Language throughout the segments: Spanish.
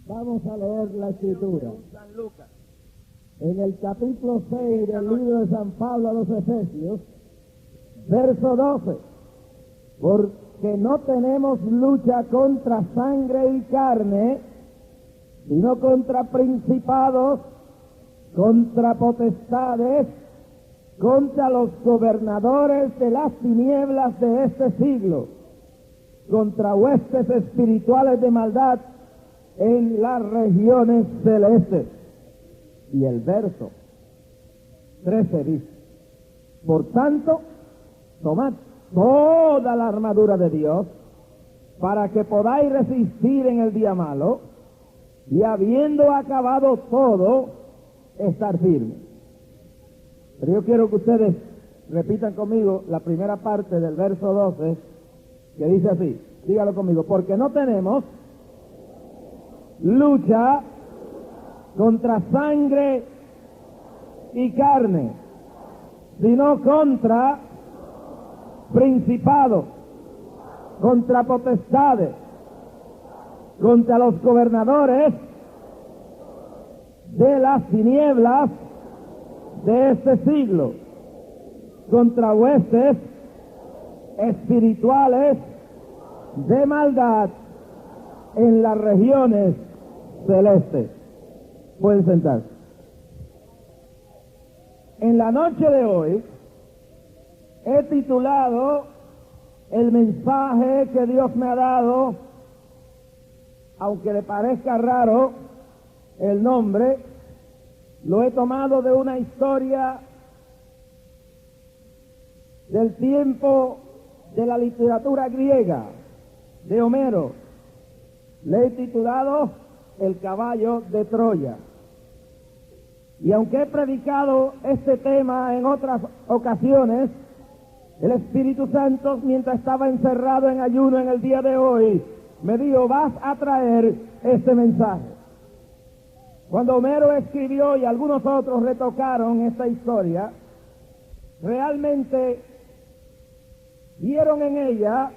Vamos a leer la Escritura. En el capítulo 6 del libro de San Pablo a los Efesios, verso 12. Porque no tenemos lucha contra sangre y carne, sino contra principados, contra potestades, contra los gobernadores de las tinieblas de este siglo, contra huestes espirituales de maldad en las regiones celestes. Y el verso 13 dice: por tanto, tomad toda la armadura de Dios, para que podáis resistir en el día malo, y habiendo acabado todo, estar firmes. Pero yo quiero que ustedes repitan conmigo la primera parte del verso 12, que dice así, dígalo conmigo: porque no tenemos lucha contra sangre y carne, sino contra principados, contra potestades, contra los gobernadores de las tinieblas de este siglo, contra huestes espirituales de maldad en las regiones celestes. Pueden sentarse. En la noche de hoy he titulado el mensaje que Dios me ha dado, aunque le parezca raro el nombre, lo he tomado de una historia del tiempo de la literatura griega, de Homero. Le he titulado El caballo de Troya. Y aunque he predicado este tema en otras ocasiones, el Espíritu Santo, mientras estaba encerrado en ayuno en el día de hoy, me dijo: vas a traer este mensaje. Cuando Homero escribió y algunos otros retocaron esta historia, realmente vieron en ella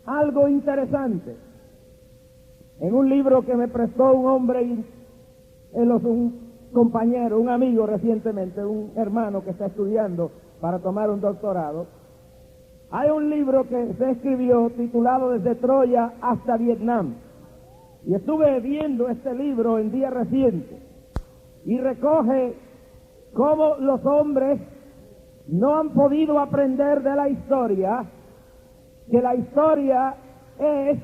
algo interesante. En un libro que me prestó un hombre, un compañero, un amigo recientemente, un hermano que está estudiando para tomar un doctorado, hay un libro que se escribió titulado Desde Troya hasta Vietnam. Y estuve viendo este libro en días recientes y recoge cómo los hombres no han podido aprender de la historia, que la historia es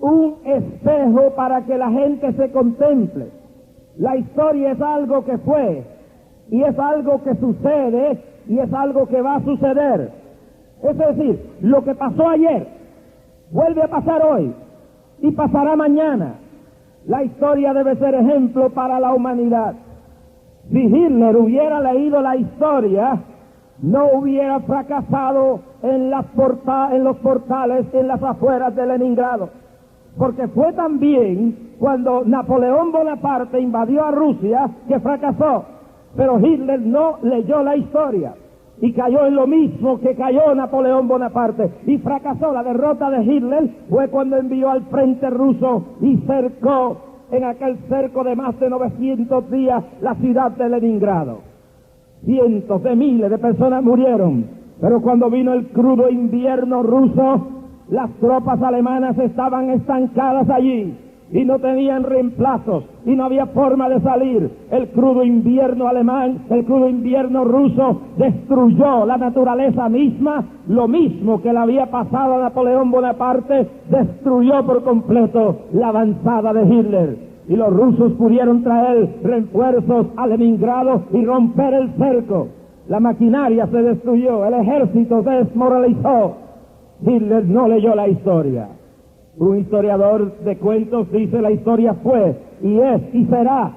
un espejo para que la gente se contemple. La historia es algo que fue, y es algo que sucede, y es algo que va a suceder. Es decir, lo que pasó ayer vuelve a pasar hoy y pasará mañana. La historia debe ser ejemplo para la humanidad. Si Hitler hubiera leído la historia, no hubiera fracasado en los portales, en las afueras de Leningrado. Porque fue también cuando Napoleón Bonaparte invadió a Rusia que fracasó. Pero Hitler no leyó la historia y cayó en lo mismo que cayó Napoleón Bonaparte y fracasó. La derrota de Hitler fue cuando envió al frente ruso y cercó, en aquel cerco de más de 900 días, la ciudad de Leningrado. Cientos de miles de personas murieron, pero cuando vino el crudo invierno ruso, las tropas alemanas estaban estancadas allí y no tenían reemplazos y no había forma de salir. El crudo invierno alemán, el crudo invierno ruso destruyó la naturaleza misma, lo mismo que le había pasado a Napoleón Bonaparte, destruyó por completo la avanzada de Hitler. Y los rusos pudieron traer refuerzos a Leningrado y romper el cerco. La maquinaria se destruyó, el ejército se desmoralizó. Hitler no leyó la historia. Un historiador de cuentos dice: la historia fue, y es, y será.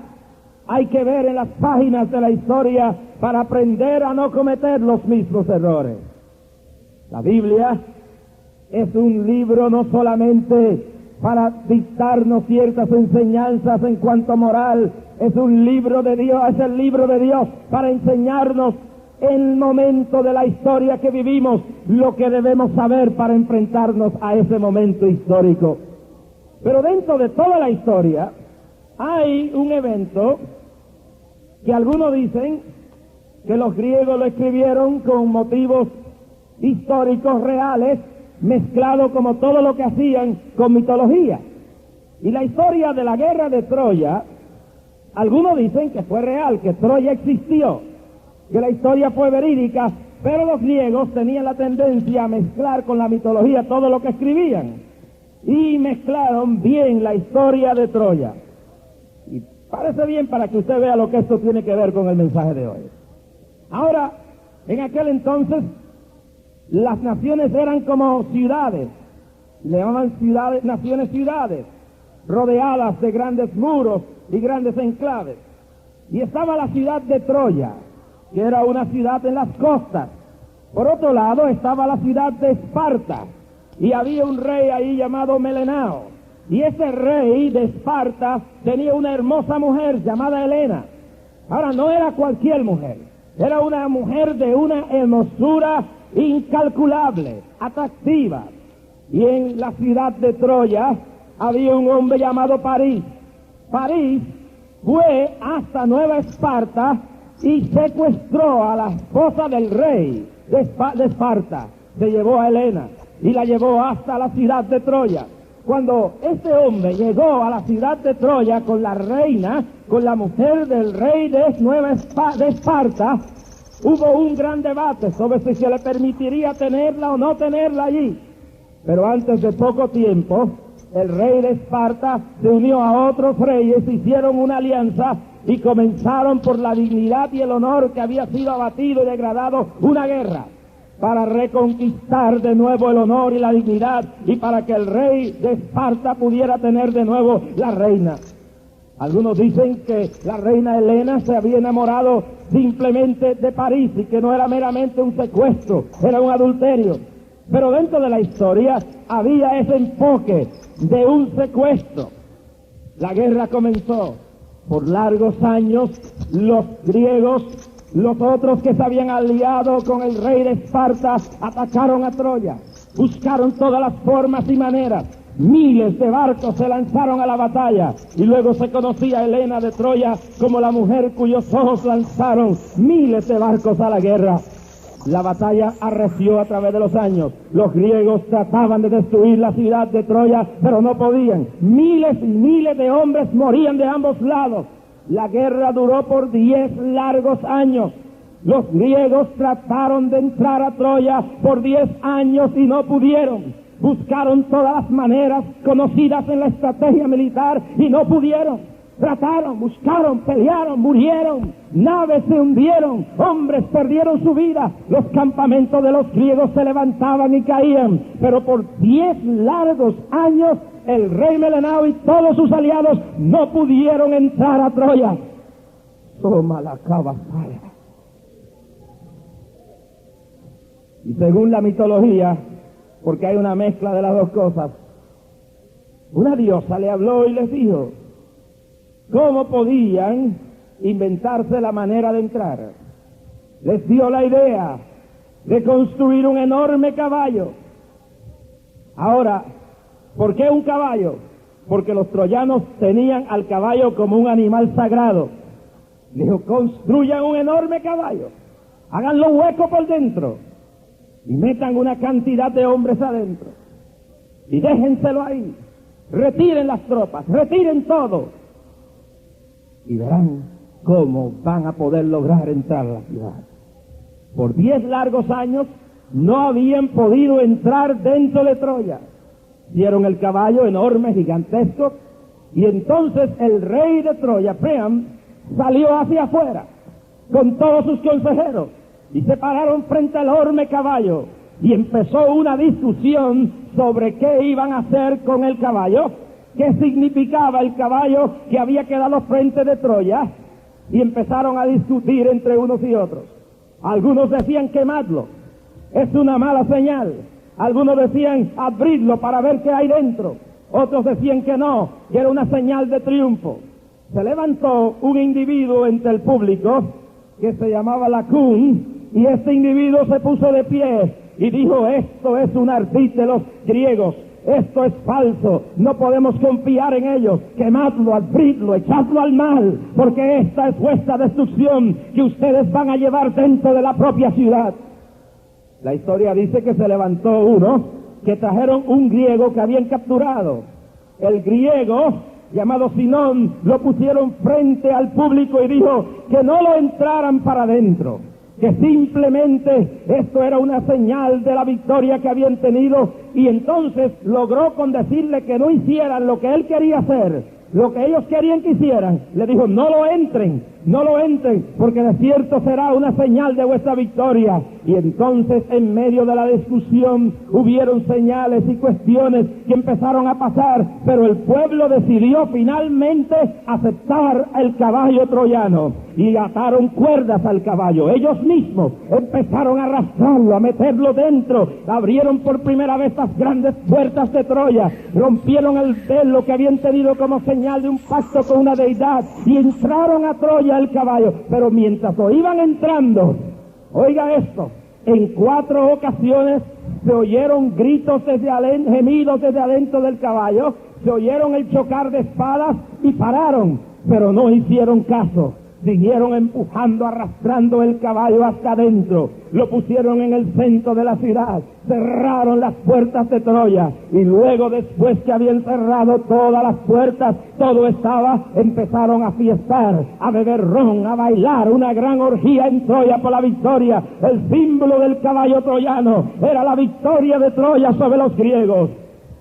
Hay que ver en las páginas de la historia para aprender a no cometer los mismos errores. La Biblia es un libro no solamente para dictarnos ciertas enseñanzas en cuanto a moral, es un libro de Dios, es el libro de Dios para enseñarnos el momento de la historia que vivimos, lo que debemos saber para enfrentarnos a ese momento histórico. Pero dentro de toda la historia hay un evento que algunos dicen que los griegos lo escribieron con motivos históricos reales, mezclado como todo lo que hacían con mitología. Y la historia de la guerra de Troya, algunos dicen que fue real, que Troya existió, que la historia fue verídica, pero los griegos tenían la tendencia a mezclar con la mitología todo lo que escribían, y mezclaron bien la historia de Troya. Y parece bien para que usted vea lo que esto tiene que ver con el mensaje de hoy. Ahora, en aquel entonces, las naciones eran como ciudades, le llamaban ciudades, naciones ciudades, rodeadas de grandes muros y grandes enclaves. Y estaba la ciudad de Troya, que era una ciudad en las costas. Por otro lado estaba la ciudad de Esparta, y había un rey ahí llamado Melenao. Y ese rey de Esparta tenía una hermosa mujer llamada Helena. Ahora, no era cualquier mujer, era una mujer de una hermosura incalculable, atractiva. Y en la ciudad de Troya había un hombre llamado París. París fue hasta Nueva Esparta y secuestró a la esposa del rey de Esparta. Se llevó a Helena y la llevó hasta la ciudad de Troya. Cuando este hombre llegó a la ciudad de Troya con la reina, con la mujer del rey de Esparta, hubo un gran debate sobre si se le permitiría tenerla o no tenerla allí. Pero antes de poco tiempo, el rey de Esparta se unió a otros reyes, hicieron una alianza y comenzaron por la dignidad y el honor que había sido abatido y degradado una guerra para reconquistar de nuevo el honor y la dignidad y para que el rey de Esparta pudiera tener de nuevo la reina. Algunos dicen que la reina Helena se había enamorado simplemente de París y que no era meramente un secuestro, era un adulterio. Pero dentro de la historia había ese enfoque de un secuestro. La guerra comenzó. Por largos años, los griegos, los otros que se habían aliado con el rey de Esparta, atacaron a Troya. Buscaron todas las formas y maneras. Miles de barcos se lanzaron a la batalla y luego se conocía a Helena de Troya como la mujer cuyos ojos lanzaron miles de barcos a la guerra. La batalla arreció a través de los años. Los griegos trataban de destruir la ciudad de Troya, pero no podían. Miles y miles de hombres morían de ambos lados. La guerra duró por 10 largos años. Los griegos trataron de entrar a Troya por 10 años y no pudieron. Buscaron todas las maneras conocidas en la estrategia militar y no pudieron. Trataron, buscaron, pelearon, murieron, naves se hundieron, hombres perdieron su vida, los campamentos de los griegos se levantaban y caían, pero por 10 largos años el rey Melenao y todos sus aliados no pudieron entrar a Troya. Toma la cabazaya. Y según la mitología, porque hay una mezcla de las dos cosas, una diosa le habló y les dijo cómo podían inventarse la manera de entrar. Les dio la idea de construir un enorme caballo. Ahora, ¿por qué un caballo? Porque los troyanos tenían al caballo como un animal sagrado. Dijo, construyan un enorme caballo, háganlo hueco por dentro y metan una cantidad de hombres adentro y déjenselo ahí. Retiren las tropas, retiren todo. Y verán cómo van a poder lograr entrar a la ciudad. Por 10 largos años no habían podido entrar dentro de Troya. Hicieron el caballo enorme, gigantesco, y entonces el rey de Troya, Priam, salió hacia afuera con todos sus consejeros y se pararon frente al enorme caballo y empezó una discusión sobre qué iban a hacer con el caballo. ¿Qué significaba el caballo que había quedado frente de Troya? Y empezaron a discutir entre unos y otros. Algunos decían quemadlo, es una mala señal. Algunos decían abridlo para ver qué hay dentro. Otros decían que no, que era una señal de triunfo. Se levantó un individuo entre el público que se llamaba Lacún, y este individuo se puso de pie y dijo, esto es un ardid de los griegos. esto es falso, no podemos confiar en ellos, quemadlo, abridlo, echadlo al mal, porque esta es vuestra destrucción que ustedes van a llevar dentro de la propia ciudad. La historia dice que se levantó uno, que trajeron un griego que habían capturado. El griego, llamado Sinón, lo pusieron frente al público y dijo que no lo entraran para adentro, que simplemente esto era una señal de la victoria que habían tenido, y entonces logró con decirle que no hicieran lo que él quería hacer, lo que ellos querían que hicieran. Le dijo, no lo entren, porque de cierto será una señal de vuestra victoria. Y entonces, en medio de la discusión, hubieron señales y cuestiones que empezaron a pasar, pero el pueblo decidió finalmente aceptar el caballo troyano, y ataron cuerdas al caballo. Ellos mismos empezaron a arrastrarlo, a meterlo dentro, abrieron por primera vez las grandes puertas de Troya, rompieron el velo que habían tenido como señal de un pacto con una deidad, y entraron a Troya el caballo. Pero mientras lo iban entrando, oiga esto, en 4 ocasiones se oyeron gritos gemidos desde adentro del caballo, se oyeron el chocar de espadas y pararon, pero no hicieron caso. Siguieron empujando, arrastrando el caballo hasta adentro, lo pusieron en el centro de la ciudad, cerraron las puertas de Troya, y luego, después que habían cerrado todas las puertas, todo estaba, empezaron a fiestar, a beber ron, a bailar, una gran orgía en Troya por la victoria. El símbolo del caballo troyano era la victoria de Troya sobre los griegos.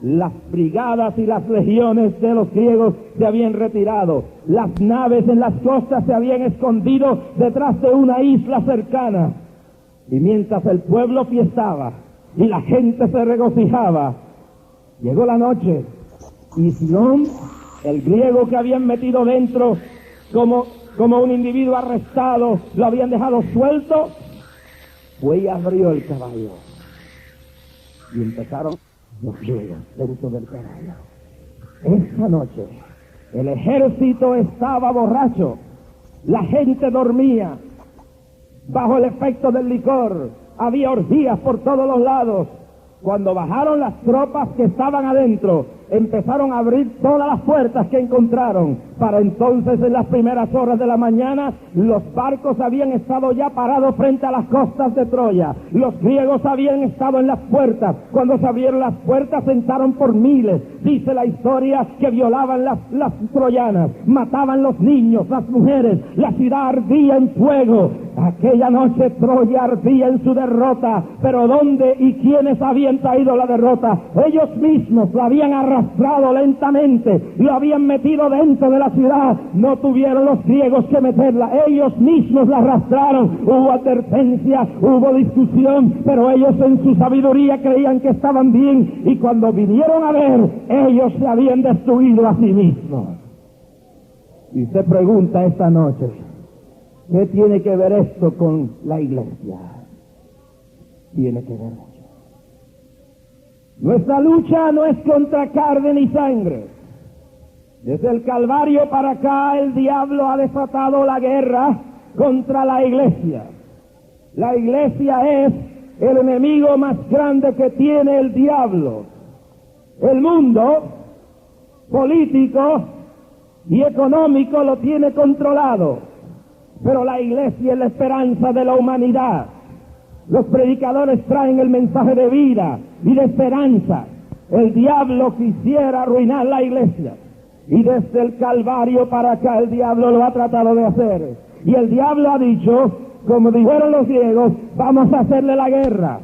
Las brigadas y las legiones de los griegos se habían retirado. Las naves en las costas se habían escondido detrás de una isla cercana. Y mientras el pueblo fiestaba y la gente se regocijaba, llegó la noche y Sinón, el griego que habían metido dentro como un individuo arrestado, lo habían dejado suelto, fue y abrió el caballo. Y empezaron los griegos dentro del caballo. Esta noche el ejército estaba borracho, la gente dormía bajo el efecto del licor, había orgías por todos los lados. Cuando bajaron las tropas que estaban adentro, empezaron a abrir todas las puertas que encontraron. Para entonces, en las primeras horas de la mañana, los barcos habían estado ya parados frente a las costas de Troya. Los griegos habían estado en las puertas. Cuando se abrieron las puertas, entraron por miles. Dice la historia que violaban las troyanas, mataban los niños, las mujeres. La ciudad ardía en fuego. Aquella noche Troya ardía en su derrota. Pero ¿dónde y quiénes habían traído la derrota? Ellos mismos la habían arrastrado lentamente, lo habían metido dentro de la ciudad. No tuvieron los griegos que meterla, ellos mismos la arrastraron. Hubo advertencia, hubo discusión, pero ellos en su sabiduría creían que estaban bien, y cuando vinieron a ver, ellos se habían destruido a sí mismos. Y se pregunta esta noche, ¿qué tiene que ver esto con la iglesia? Tiene que ver mucho. Nuestra lucha no es contra carne ni sangre. Desde el Calvario para acá, el diablo ha desatado la guerra contra la iglesia. La iglesia es el enemigo más grande que tiene el diablo. El mundo político y económico lo tiene controlado, pero la iglesia es la esperanza de la humanidad. Los predicadores traen el mensaje de vida y de esperanza. El diablo quisiera arruinar la iglesia, y desde el Calvario para acá el diablo lo ha tratado de hacer. Y el diablo ha dicho, como dijeron los griegos, vamos a hacerle la guerra.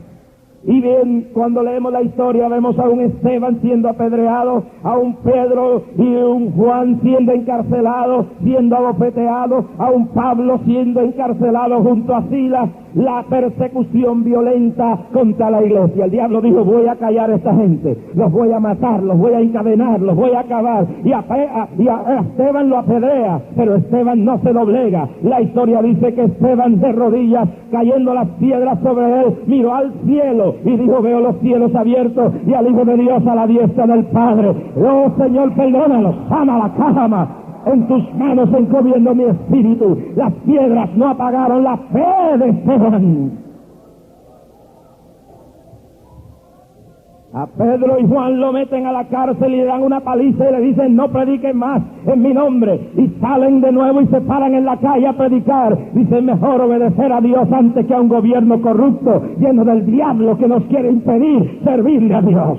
Y bien, cuando leemos la historia vemos a un Esteban siendo apedreado, a un Pedro y un Juan siendo encarcelados, siendo abofeteados, a un Pablo siendo encarcelado junto a Silas. La persecución violenta contra la iglesia. El diablo dijo, voy a callar a esta gente, los voy a matar, los voy a encadenar, los voy a acabar. Y a Esteban lo apedrea, pero Esteban no se doblega. La historia dice que Esteban, de rodillas, cayendo las piedras sobre él, miró al cielo y dijo, veo los cielos abiertos y al Hijo de Dios a la diestra del Padre. Oh Señor, perdónalos, ama la cama. En tus manos encomiendo mi espíritu. Las piedras no apagaron la fe de Esteban. A Pedro y Juan lo meten a la cárcel y le dan una paliza y le dicen: no prediquen más en mi nombre. Y salen de nuevo y se paran en la calle a predicar. Dicen: mejor obedecer a Dios antes que a un gobierno corrupto, lleno del diablo, que nos quiere impedir servirle a Dios.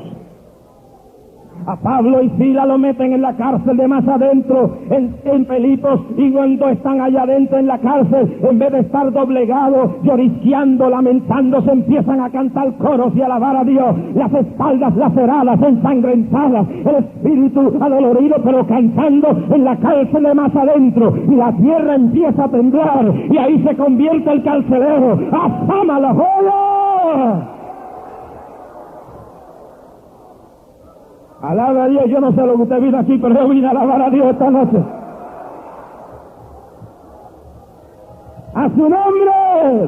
A Pablo y Sila lo meten en la cárcel de más adentro, en Filipos, y cuando están allá adentro en la cárcel, en vez de estar doblegados, llorisqueando, lamentándose, empiezan a cantar coros y alabar a Dios, las espaldas laceradas, ensangrentadas, el espíritu adolorido, pero cantando en la cárcel de más adentro, y la tierra empieza a temblar, y ahí se convierte el carcelero. ¡Asama la joya! Alaba a Dios. Yo no sé lo que usted vino aquí, pero yo vine a alabar a Dios esta noche. ¡A su nombre!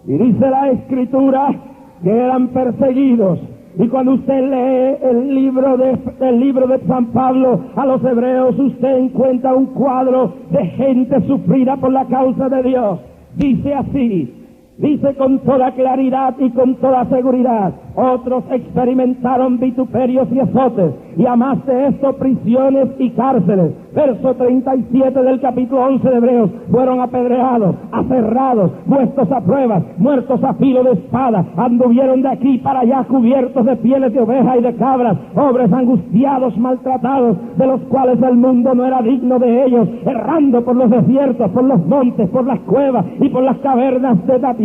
Y dice la Escritura que eran perseguidos. Y cuando usted lee el libro de San Pablo a los hebreos, usted encuentra un cuadro de gente sufrida por la causa de Dios. Dice así. Dice con toda claridad y con toda seguridad: otros experimentaron vituperios y azotes, y a más de esto prisiones y cárceles. Verso 37 del capítulo 11 de Hebreos: fueron apedreados, aserrados, puestos a pruebas, muertos a filo de espada, anduvieron de aquí para allá cubiertos de pieles de oveja y de cabras, pobres, angustiados, maltratados, de los cuales el mundo no era digno de ellos, errando por los desiertos, por los montes, por las cuevas y por las cavernas de la tierra.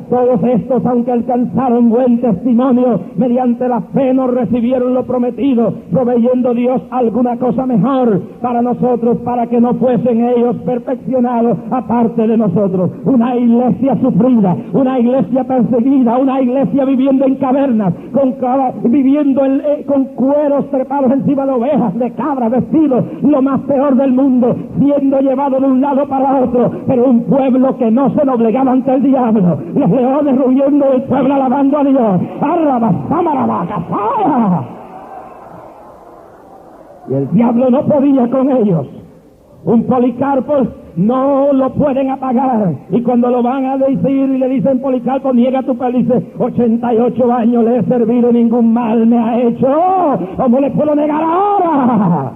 Todos estos, aunque alcanzaron buen testimonio, mediante la fe no recibieron lo prometido, proveyendo Dios alguna cosa mejor para nosotros, para que no fuesen ellos perfeccionados aparte de nosotros. Una iglesia sufrida, una iglesia perseguida, una iglesia viviendo en cavernas, viviendo con cueros trepados encima de ovejas, de cabras, vestidos lo más peor del mundo, siendo llevado de un lado para otro, pero un pueblo que no se doblegaba ante el diablo, los leones rugiendo, el pueblo alabando a Dios. Y el diablo no podía con ellos. Un Policarpo no lo pueden apagar, y cuando lo van a decir y le dicen: Policarpo, niega tu fe, dice: 88 años le he servido, ningún mal me ha hecho, ¿cómo le puedo negar ahora?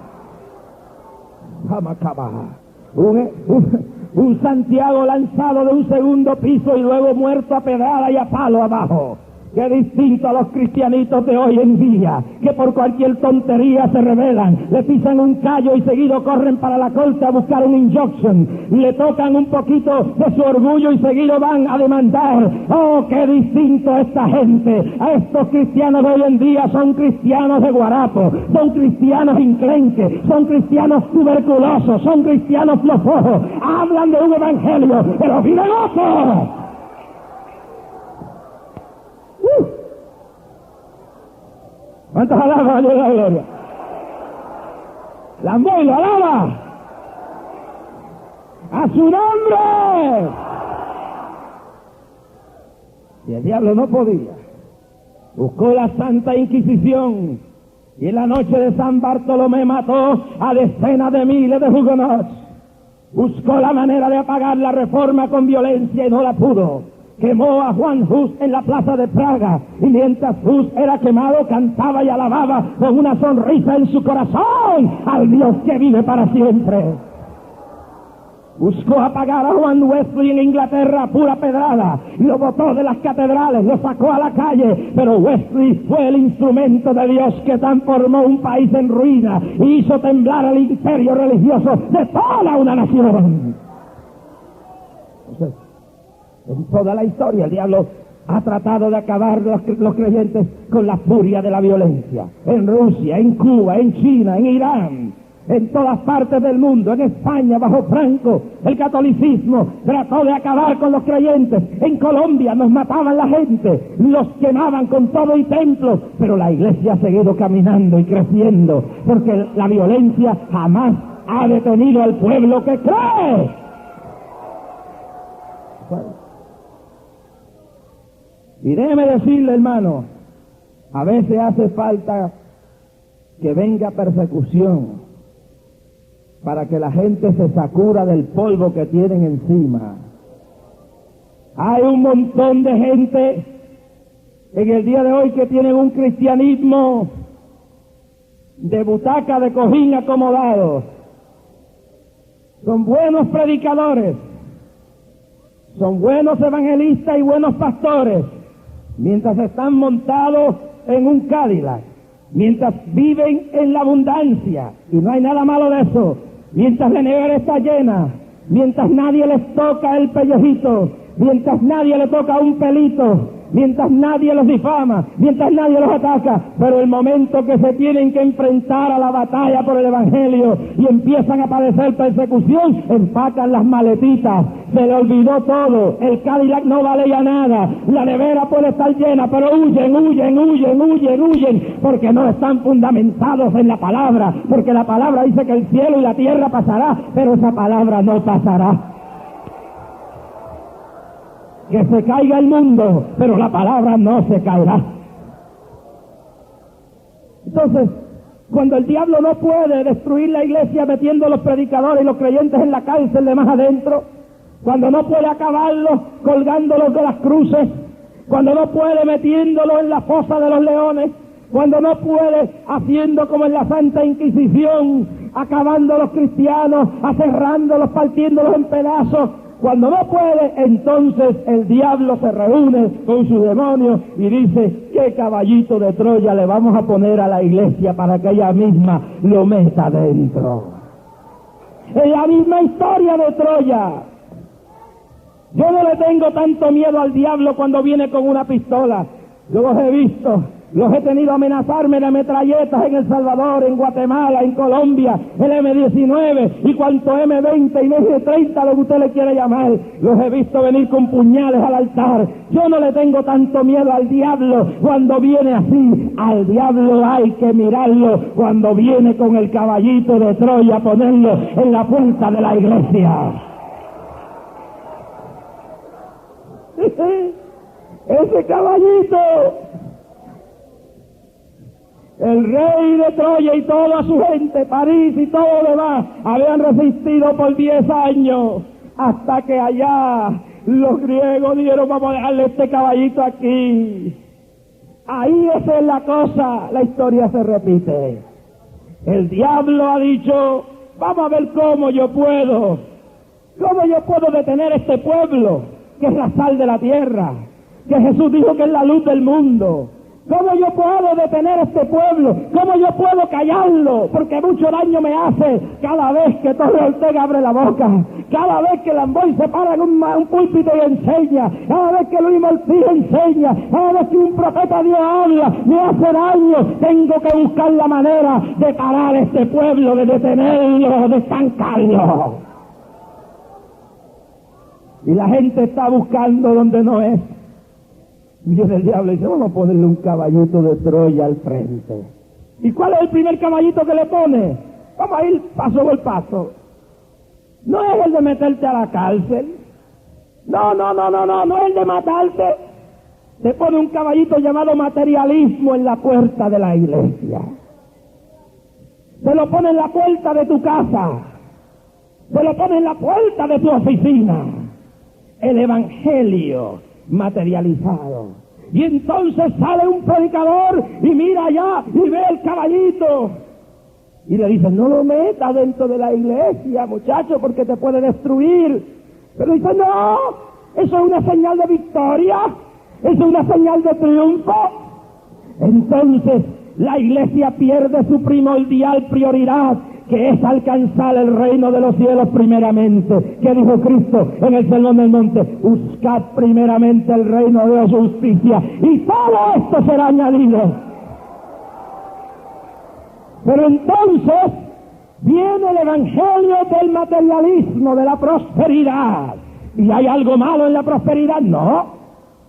Un Santiago lanzado de un segundo piso y luego muerto a pedrada y a palo abajo. Qué distinto a los cristianitos de hoy en día, que por cualquier tontería se rebelan, le pisan un callo y seguido corren para la corte a buscar un injunction, le tocan un poquito de su orgullo y seguido van a demandar. Oh, qué distinto a esta gente. A estos cristianos de hoy en día son cristianos de guarapo, son cristianos enclenques, son cristianos tuberculosos, son cristianos flojos, hablan de un evangelio, pero viven otro. ¿Cuántos alaban a Dios la gloria? ¡Lamboy lo alaba! ¡A su nombre! Y el diablo no podía. Buscó la Santa Inquisición, y en la noche de San Bartolomé mató a decenas de miles de hugonots. Buscó la manera de apagar la Reforma con violencia y no la pudo. Quemó a Juan Hus en la plaza de Praga, y mientras Hus era quemado cantaba y alababa con una sonrisa en su corazón al Dios que vive para siempre. Buscó apagar a Juan Wesley en Inglaterra a pura pedrada, lo botó de las catedrales, lo sacó a la calle, pero Wesley fue el instrumento de Dios que transformó un país en ruina y hizo temblar al imperio religioso de toda una nación. En toda la historia el diablo ha tratado de acabar los creyentes con la furia de la violencia. En Rusia, en Cuba, en China, en Irán, en todas partes del mundo, en España bajo Franco, el catolicismo trató de acabar con los creyentes. En Colombia nos mataban la gente, los quemaban con todo y templos, pero la iglesia ha seguido caminando y creciendo, porque la violencia jamás ha detenido al pueblo que cree. Y déjeme decirle, hermano, a veces hace falta que venga persecución para que la gente se sacura del polvo que tienen encima. Hay un montón de gente en el día de hoy que tienen un cristianismo de butaca, de cojín acomodado. Son buenos predicadores, son buenos evangelistas y buenos pastores, mientras están montados en un Cadillac, mientras viven en la abundancia, y no hay nada malo de eso, mientras la nevera está llena, mientras nadie les toca el pellejito, mientras nadie le toca un pelito, mientras nadie los difama, mientras nadie los ataca. Pero el momento que se tienen que enfrentar a la batalla por el Evangelio y empiezan a padecer persecución, empacan las maletitas, se le olvidó todo, el Cadillac no vale ya nada, la nevera puede estar llena, pero huyen, porque no están fundamentados en la palabra, porque la palabra dice que el cielo y la tierra pasará, pero esa palabra no pasará. Que se caiga el mundo, pero la palabra no se caerá. Entonces, cuando el diablo no puede destruir la iglesia metiendo a los predicadores y los creyentes en la cárcel de más adentro, cuando no puede acabarlos colgándolos de las cruces, cuando no puede metiéndolos en la fosa de los leones, cuando no puede haciendo como en la Santa Inquisición, acabando a los cristianos, aserrándolos, partiéndolos en pedazos, cuando no puede, entonces el diablo se reúne con sus demonios y dice: ¿qué caballito de Troya le vamos a poner a la iglesia para que ella misma lo meta dentro? Es la misma historia de Troya. Yo no le tengo tanto miedo al diablo cuando viene con una pistola. Yo los he visto. Los he tenido amenazarme de metralletas en El Salvador, en Guatemala, en Colombia, el M19 y cuanto M20 y M30, lo que usted le quiera llamar. Los he visto venir con puñales al altar. Yo no le tengo tanto miedo al diablo cuando viene así. Al diablo hay que mirarlo cuando viene con el caballito de Troya, ponerlo en la puerta de la iglesia. Ese caballito, el rey de Troya y toda su gente, París y todo lo demás, habían resistido por 10 años, hasta que allá los griegos dijeron: vamos a dejarle este caballito aquí. Ahí esa es la cosa, la historia se repite. El diablo ha dicho: vamos a ver cómo yo puedo detener este pueblo, que es la sal de la tierra, que Jesús dijo que es la luz del mundo. ¿Cómo yo puedo detener este pueblo? ¿Cómo yo puedo callarlo? Porque mucho daño me hace cada vez que Torres Ortega abre la boca, cada vez que Lamboy se para en un púlpito y enseña, cada vez que Luis Mortiz enseña, cada vez que un profeta de Dios habla, me hace daño. Tengo que buscar la manera de parar este pueblo, de detenerlo, de estancarlo. Y la gente está buscando donde no es. Y viene el diablo y dice: vamos a ponerle un caballito de Troya al frente. ¿Y cuál es el primer caballito que le pone? Vamos a ir paso por paso. No es el de meterte a la cárcel. No es el de matarte. Te pone un caballito llamado materialismo en la puerta de la iglesia. Te lo pone en la puerta de tu casa. Te lo pone en la puerta de tu oficina. El evangelio materializado. Y entonces sale un predicador y mira allá y ve el caballito y le dice: no lo metas dentro de la iglesia, muchacho, porque te puede destruir. Pero dice: no, eso es una señal de victoria, eso es una señal de triunfo. Entonces la iglesia pierde su primordial prioridad, que es alcanzar el reino de los cielos primeramente. ¿Qué dijo Cristo en el Sermón del Monte? Buscad primeramente el reino de su justicia y todo esto será añadido. Pero entonces viene el evangelio del materialismo, de la prosperidad. ¿Y hay algo malo en la prosperidad? No.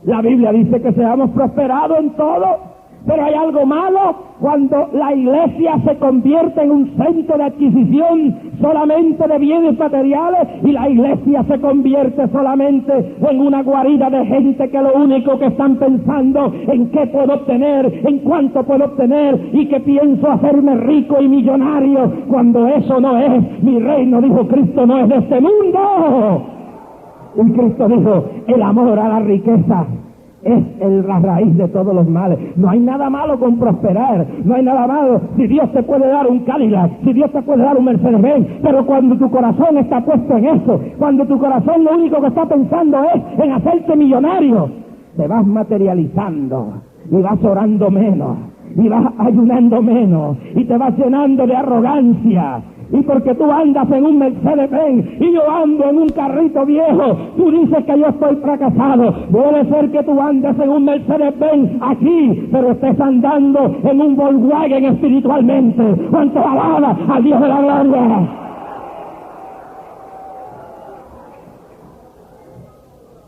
La Biblia dice que seamos prosperados en todo. Pero hay algo malo cuando la iglesia se convierte en un centro de adquisición solamente de bienes materiales, y la iglesia se convierte solamente en una guarida de gente que lo único que están pensando en qué puedo obtener, en cuánto puedo obtener, y que pienso hacerme rico y millonario, cuando eso no es mi reino. Dijo Cristo: no es de este mundo. Y Cristo dijo: el amor a la riqueza Es la raíz de todos los males. No hay nada malo con prosperar, no hay nada malo si Dios te puede dar un Cadillac, si Dios te puede dar un Mercedes-Benz, pero cuando tu corazón está puesto en eso, cuando tu corazón lo único que está pensando es en hacerte millonario, te vas materializando y vas orando menos y vas ayunando menos y te vas llenando de arrogancia. Y porque tú andas en un Mercedes-Benz y yo ando en un carrito viejo, tú dices que yo estoy fracasado. Puede ser que tú andes en un Mercedes-Benz aquí, pero estés andando en un Volkswagen espiritualmente. ¡Cuánto alaba al Dios de la gloria!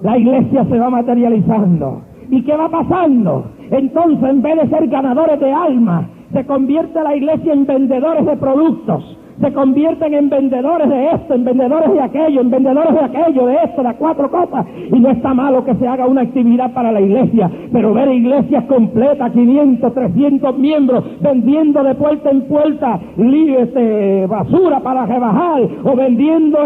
La iglesia se va materializando. ¿Y qué va pasando? Entonces, en vez de ser ganadores de almas, se convierte la iglesia en vendedores de productos. Se convierten en vendedores de esto, en vendedores de aquello, en vendedores de aquello, de esto, de 4 cosas. Y no está malo que se haga una actividad para la iglesia, pero ver iglesias completas, 500, 300 miembros, vendiendo de puerta en puerta basura para rebajar, o vendiendo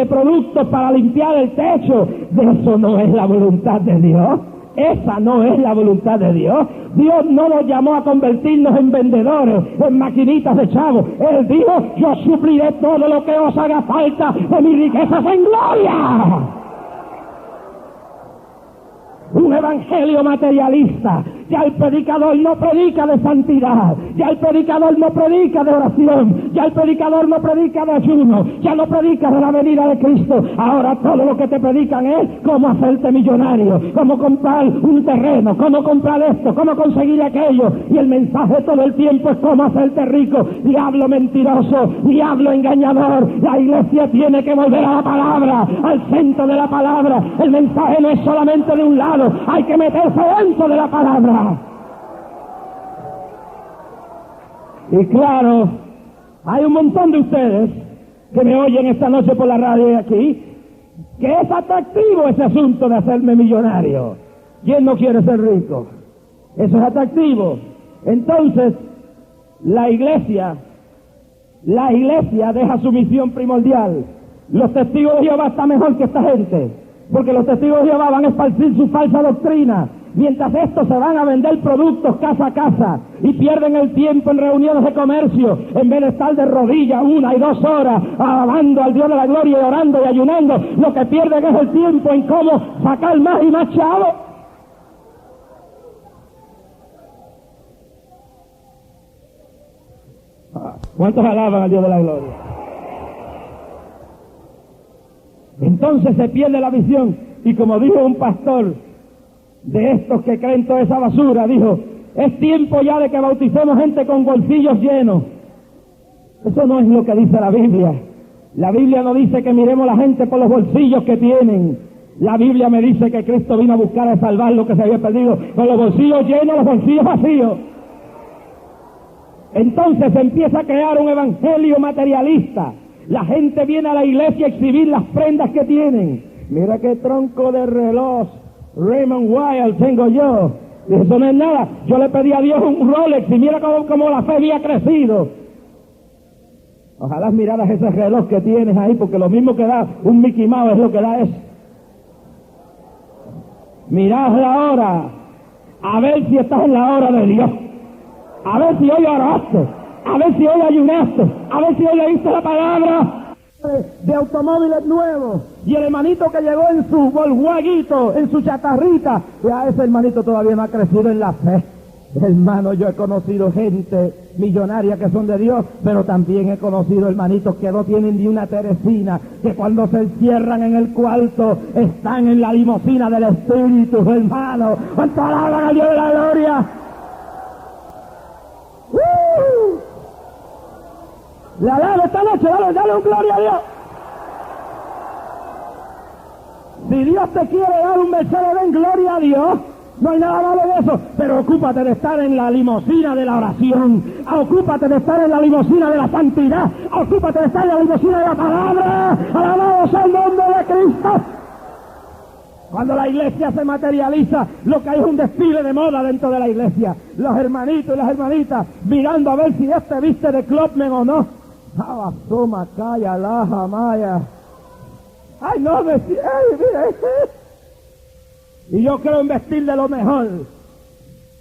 productos para limpiar el techo, de eso no es la voluntad de Dios. Esa no es la voluntad de Dios. Dios no nos llamó a convertirnos en vendedores, en maquinitas de chavos. Él dijo, yo supliré todo lo que os haga falta de mis riquezas en gloria. Un evangelio materialista. Ya el predicador no predica de santidad, ya el predicador no predica de oración, ya el predicador no predica de ayuno, ya no predica de la venida de Cristo. Ahora todo lo que te predican es cómo hacerte millonario, cómo comprar un terreno, cómo comprar esto, cómo conseguir aquello. Y el mensaje todo el tiempo es cómo hacerte rico. Diablo mentiroso, diablo engañador. La iglesia tiene que volver a la palabra, al centro de la palabra. El mensaje no es solamente de un lado, hay que meterse dentro de la palabra. Y claro, hay un montón de ustedes que me oyen esta noche por la radio y aquí, que es atractivo ese asunto de hacerme millonario. ¿Quién no quiere ser rico? Eso es atractivo. Entonces, la iglesia deja su misión primordial. Los testigos de Jehová están mejor que esta gente, porque los testigos de Jehová van a esparcir su falsa doctrina. Mientras estos se van a vender productos casa a casa y pierden el tiempo en reuniones de comercio, en vez de estar de rodillas 1 y 2 horas alabando al Dios de la gloria y orando y ayunando, lo que pierden es el tiempo en cómo sacar más y más chavos. ¿Cuántos alaban al Dios de la gloria? Entonces se pierde la visión, y como dijo un pastor de estos que creen toda esa basura, dijo, es tiempo ya de que bauticemos gente con bolsillos llenos. Eso no es lo que dice la Biblia. La Biblia no dice que miremos a la gente por los bolsillos que tienen. La Biblia me dice que Cristo vino a buscar a salvar lo que se había perdido, con los bolsillos llenos, los bolsillos vacíos. Entonces se empieza a crear un evangelio materialista. La gente viene a la iglesia a exhibir las prendas que tienen. Mira qué tronco de reloj Raymond Weil tengo yo. Eso no es nada. Yo le pedí a Dios un Rolex y mira cómo la fe había crecido. Ojalá miraras ese reloj que tienes ahí, porque lo mismo que da un Mickey Mouse es lo que da eso. Mirad la hora, a ver si estás en la hora de Dios, a ver si hoy oraste, a ver si hoy ayunaste, a ver si hoy leíste la palabra de automóviles nuevos, y el hermanito que llegó en su Volkswaguito, en su chatarrita, ya ese hermanito todavía no ha crecido en la fe. Hermano, yo he conocido gente millonaria que son de Dios, pero también he conocido hermanitos que no tienen ni una teresina, que cuando se encierran en el cuarto están en la limusina del Espíritu, hermano. ¿Cuánto alaban al Dios de la gloria? Le alabo esta noche, dale un gloria a Dios. Si Dios te quiere dar un Mercedes-Benz, gloria a Dios. No hay nada malo de eso, pero ocúpate de estar en la limusina de la oración, ocúpate de estar en la limusina de la santidad, ocúpate de estar en la limusina de la palabra. Alabado sea el nombre de Cristo. Cuando la iglesia se materializa, lo que hay es un desfile de moda dentro de la iglesia. Los hermanitos y las hermanitas mirando a ver si este viste de Clubman o no. Abasoma, calla, laja, maya. Ay, no, ay, mira, Y yo creo en vestir de lo mejor.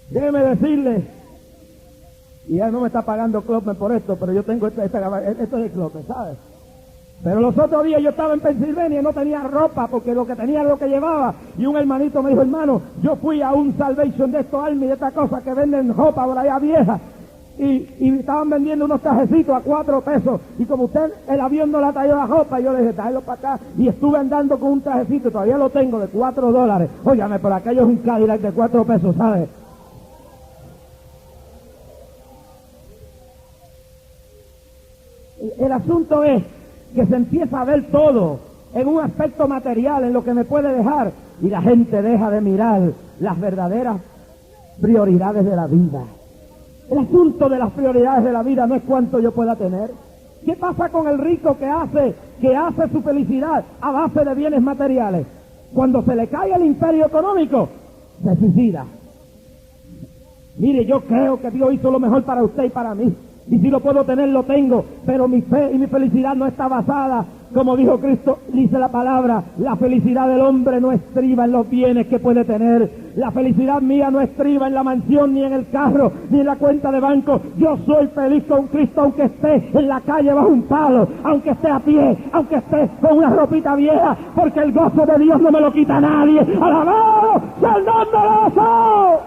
Déjeme decirle, y ya no me está pagando Clopen por esto, pero yo tengo esto de Clopen, ¿sabes? Pero los otros días yo estaba en Pensilvania y no tenía ropa, porque lo que tenía era lo que llevaba. Y un hermanito me dijo, hermano, yo fui a un Salvation de estos Army, de esta cosa que venden ropa por allá vieja. Y estaban vendiendo unos trajecitos a 4 pesos. Y como usted, el avión no le ha traído la ropa, yo le dije, tráelo para acá. Y estuve andando con un trajecito, todavía lo tengo, de $4. Óyame, por aquello es un Cadillac de 4 pesos, ¿sabes? El asunto es que se empieza a ver todo en un aspecto material, en lo que me puede dejar, y la gente deja de mirar las verdaderas prioridades de la vida. El asunto de las prioridades de la vida no es cuánto yo pueda tener. ¿Qué pasa con el rico que hace su felicidad a base de bienes materiales? Cuando se le cae el imperio económico, se suicida. Mire, yo creo que Dios hizo lo mejor para usted y para mí. Y si lo puedo tener, lo tengo, pero mi fe y mi felicidad no está basada, como dijo Cristo, dice la palabra, la felicidad del hombre no estriba en los bienes que puede tener. La felicidad mía no estriba en la mansión, ni en el carro, ni en la cuenta de banco. Yo soy feliz con Cristo, aunque esté en la calle bajo un palo, aunque esté a pie, aunque esté con una ropita vieja, porque el gozo de Dios no me lo quita nadie. ¡Alabado sea el nombre de Jesús!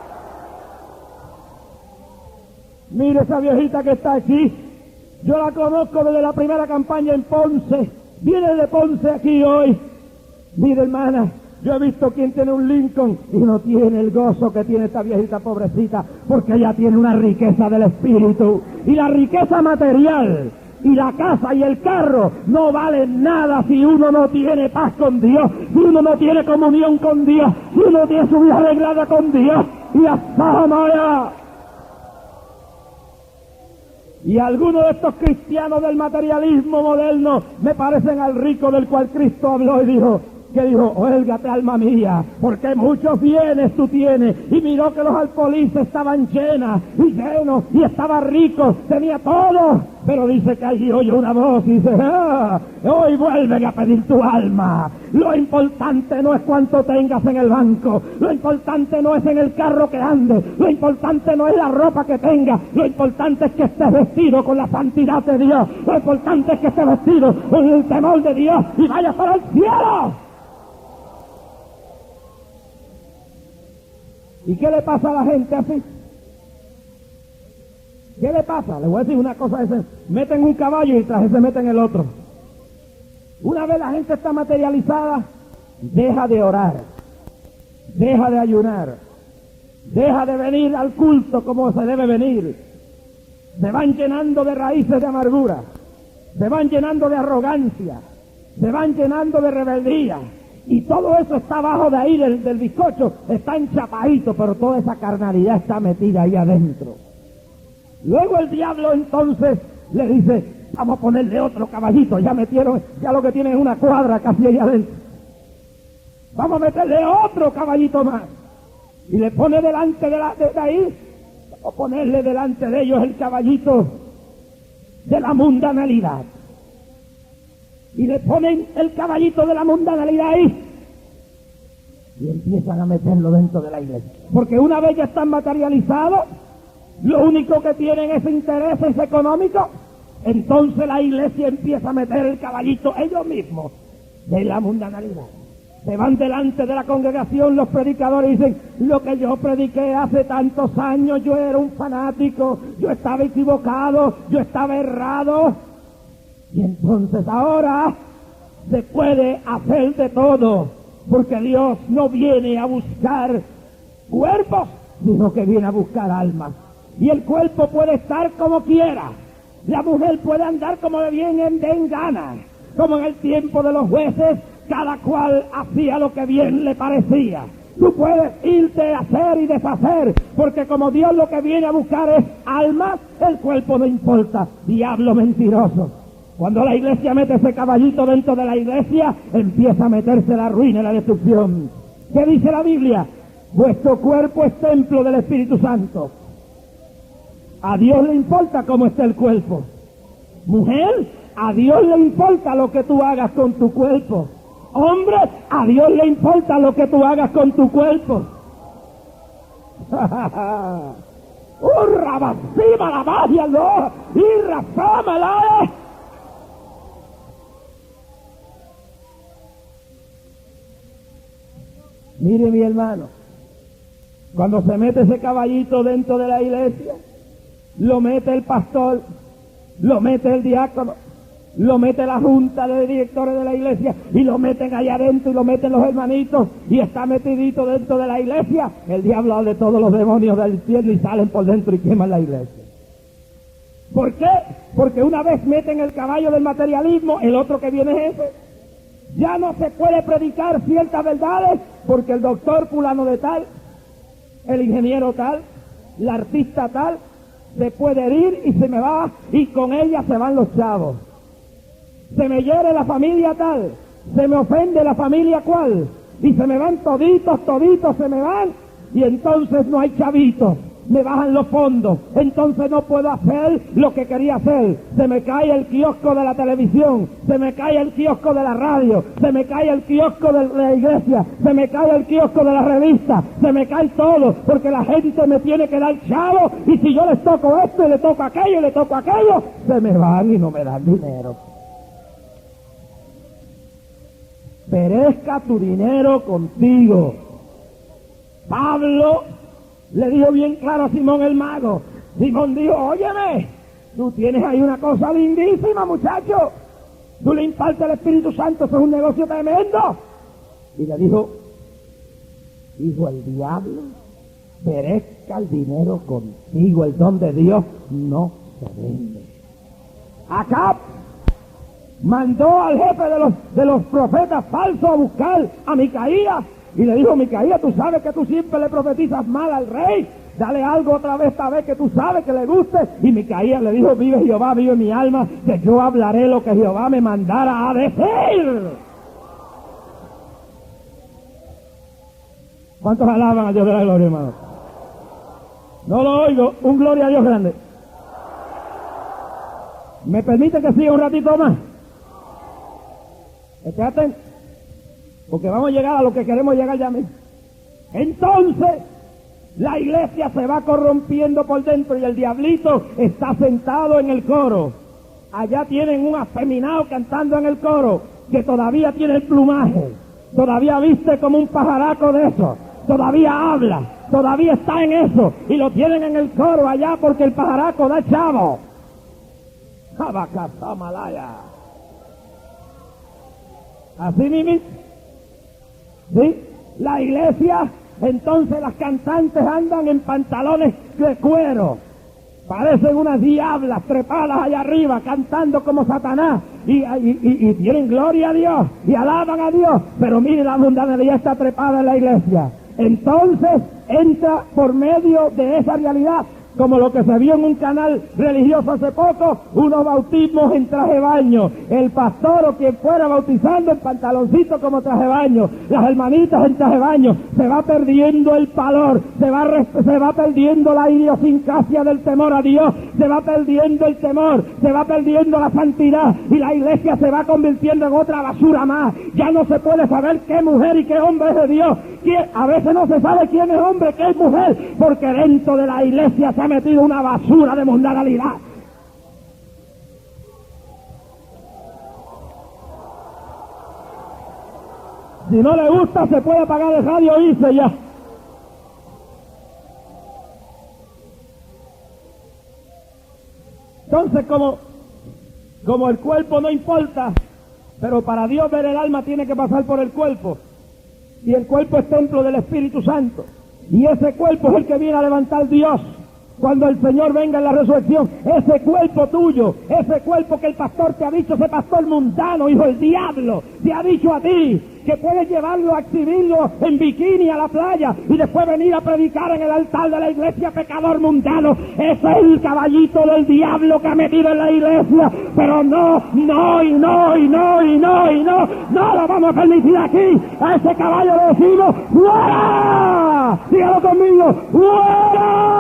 Mire esa viejita que está aquí. Yo la conozco desde la primera campaña en Ponce. Viene de Ponce aquí hoy. Mire, hermana, yo he visto quien tiene un Lincoln y no tiene el gozo que tiene esta viejita pobrecita, porque ella tiene una riqueza del espíritu. Y la riqueza material y la casa y el carro no valen nada si uno no tiene paz con Dios, si uno no tiene comunión con Dios, si uno tiene su vida arreglada con Dios. Y hasta y algunos de estos cristianos del materialismo moderno me parecen al rico del cual Cristo habló y dijo, óigate alma mía, porque muchos bienes tú tienes. Y miró que los alpolices estaban llenas y llenos, y estaba rico, tenía todo. Pero dice que allí oye una voz y dice, hoy vuelven a pedir tu alma. Lo importante no es cuánto tengas en el banco, lo importante no es en el carro que andes, lo importante no es la ropa que tengas, lo importante es que estés vestido con la santidad de Dios, lo importante es que estés vestido con el temor de Dios y vayas para el cielo. ¿Y qué le pasa a la gente así? ¿Qué le pasa? Le voy a decir una cosa, meten un caballo y tras ese meten el otro. Una vez la gente está materializada, deja de orar, deja de ayunar, deja de venir al culto como se debe venir. Se van llenando de raíces de amargura, se van llenando de arrogancia, se van llenando de rebeldía. Y todo eso está abajo de ahí del bizcocho, está enchapadito, pero toda esa carnalidad está metida ahí adentro. Luego el diablo entonces le dice, vamos a ponerle otro caballito, ya metieron, ya lo que tienen es una cuadra casi ahí adentro. Vamos a meterle otro caballito más. Y le pone delante de ahí, o ponerle delante de ellos el caballito de la mundanalidad. Y le ponen el caballito de la mundanalidad ahí. Y empiezan a meterlo dentro de la iglesia. Porque una vez ya están materializados, lo único que tienen es intereses económicos, entonces la iglesia empieza a meter el caballito ellos mismos de la mundanalidad. Se van delante de la congregación los predicadores y dicen, lo que yo prediqué hace tantos años, yo era un fanático, yo estaba equivocado, yo estaba errado. Y entonces ahora se puede hacer de todo, porque Dios no viene a buscar cuerpos, sino que viene a buscar almas. Y el cuerpo puede estar como quiera, la mujer puede andar como de bien en gana, como en el tiempo de los jueces, cada cual hacía lo que bien le parecía. Tú puedes irte a hacer y deshacer, porque como Dios lo que viene a buscar es almas, el cuerpo no importa. Diablo mentiroso. Cuando la iglesia mete ese caballito dentro de la iglesia, empieza a meterse la ruina y la destrucción. ¿Qué dice la Biblia? Vuestro cuerpo es templo del Espíritu Santo. A Dios le importa cómo está el cuerpo. Mujer, a Dios le importa lo que tú hagas con tu cuerpo. Hombre, a Dios le importa lo que tú hagas con tu cuerpo. ¡Hurra, vacima la magia, no! ¡Irra, fámala! Mire, mi hermano, cuando se mete ese caballito dentro de la iglesia, lo mete el pastor, lo mete el diácono, lo mete la junta de directores de la iglesia y lo meten allá adentro y lo meten los hermanitos y está metidito dentro de la iglesia. El diablo habla de todos los demonios del infierno y salen por dentro y queman la iglesia. ¿Por qué? Porque una vez meten el caballo del materialismo, el otro que viene es ese. Ya no se puede predicar ciertas verdades porque el doctor fulano de tal, el ingeniero tal, la artista tal, se puede herir y se me va y con ella se van los chavos. Se me hiere la familia tal, se me ofende la familia cual, y se me van toditos se me van, y entonces no hay chavitos, me bajan los fondos, entonces no puedo hacer lo que quería hacer, se me cae el kiosco de la televisión, se me cae el kiosco de la radio, se me cae el kiosco de la iglesia, se me cae el kiosco de la revista, se me cae todo, porque la gente me tiene que dar chavo, y si yo les toco esto y le toco aquello y le toco aquello, se me van y no me dan dinero. Perezca tu dinero contigo. Pablo le dijo bien claro a Simón el mago. Simón dijo, óyeme, tú tienes ahí una cosa lindísima, muchacho. Tú le impartes el Espíritu Santo, eso es un negocio tremendo. Y le dijo el diablo, perezca el dinero contigo, el don de Dios no se vende. Acá mandó al jefe de los profetas falsos a buscar a Micaías y le dijo, Micaías, tú sabes que tú siempre le profetizas mal al rey, dale algo otra vez esta vez que tú sabes que le guste. Y Micaías le dijo, vive Jehová, vive mi alma, que yo hablaré lo que Jehová me mandara a decir. ¿Cuántos alaban a Dios de la gloria, hermano? No lo oigo, un gloria a Dios grande. ¿Me permite que siga un ratito más? Esté atento, porque vamos a llegar a lo que queremos llegar ya mismo. Entonces, la iglesia se va corrompiendo por dentro y el diablito está sentado en el coro. Allá tienen un afeminado cantando en el coro, que todavía tiene el plumaje, todavía viste como un pajaraco de eso, todavía habla, todavía está en eso, y lo tienen en el coro allá porque el pajaraco da chavo. Abacazamalaya. Así mismo, ¿sí? La iglesia, entonces las cantantes andan en pantalones de cuero, parecen unas diablas trepadas allá arriba, cantando como Satanás, y tienen gloria a Dios, y alaban a Dios, pero mire, la mundanalidad está trepada en la iglesia. Entonces entra por medio de esa realidad, como lo que se vio en un canal religioso hace poco, unos bautismos en traje de baño, el pastor o quien fuera bautizando en pantaloncito como traje de baño, las hermanitas en traje de baño, se va perdiendo el valor, se va perdiendo la idiosincrasia del temor a Dios, se va perdiendo el temor, se va perdiendo la santidad, y la iglesia se va convirtiendo en otra basura más. Ya no se puede saber qué mujer y qué hombre es de Dios, a veces no se sabe quién es hombre, qué es mujer, porque dentro de la iglesia se ha metido una basura de mundanalidad. Si no le gusta, se puede apagar el radio e irse ya. Entonces, como el cuerpo no importa, pero para Dios ver el alma tiene que pasar por el cuerpo, y el cuerpo es templo del Espíritu Santo, y ese cuerpo es el que viene a levantar Dios cuando el Señor venga en la resurrección. Ese cuerpo tuyo, ese cuerpo que el pastor te ha dicho, ese pastor mundano, hijo del diablo, te ha dicho a ti que puedes llevarlo a exhibirlo en bikini a la playa y después venir a predicar en el altar de la iglesia, pecador mundano. Ese es el caballito del diablo que ha metido en la iglesia, pero no lo vamos a permitir aquí. A ese caballo le decimos, ¡fuera! Dígalo conmigo, ¡fuera!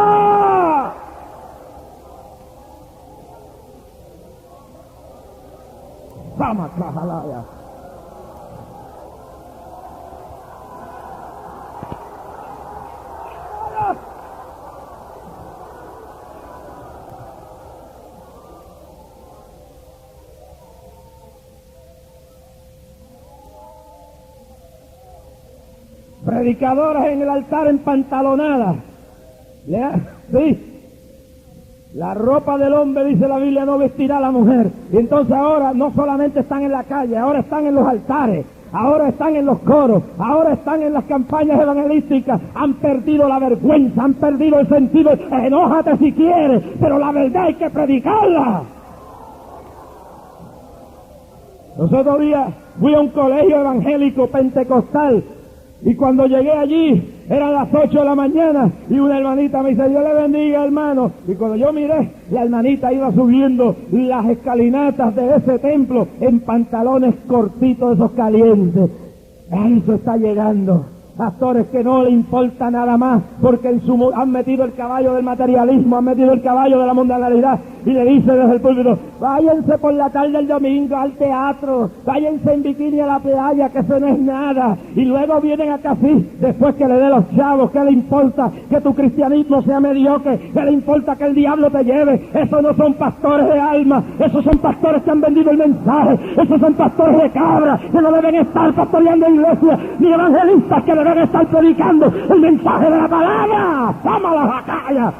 Vamos a trabajar. predicadoras en el altar empantalonadas. Sí. La ropa del hombre, dice la Biblia, no vestirá a la mujer. Y entonces ahora no solamente están en la calle, ahora están en los altares, ahora están en los coros, ahora están en las campañas evangelísticas. Han perdido la vergüenza, han perdido el sentido. Enójate si quieres, pero la verdad hay que predicarla. Los otros días fui a un colegio evangélico pentecostal y cuando llegué allí eran las 8 de la mañana y una hermanita me dice: Dios le bendiga, hermano. Y cuando yo miré, la hermanita iba subiendo las escalinatas de ese templo en pantalones cortitos, esos calientes. Eso está llegando. Pastores que no le importa nada más, porque han metido el caballo del materialismo, han metido el caballo de la mundanalidad, y le dice desde el púlpito: váyanse por la tarde del domingo al teatro, váyanse en bikini a la playa, que eso no es nada. Y luego vienen acá así, después que le dé los chavos. ¿Qué le importa que tu cristianismo sea mediocre? ¿Qué le importa que el diablo te lleve? Esos no son pastores de alma, esos son pastores que han vendido el mensaje, esos son pastores de cabra, que no deben estar pastoreando iglesias, ni evangelistas que deben estar predicando el mensaje de la palabra. ¡Toma la batalla!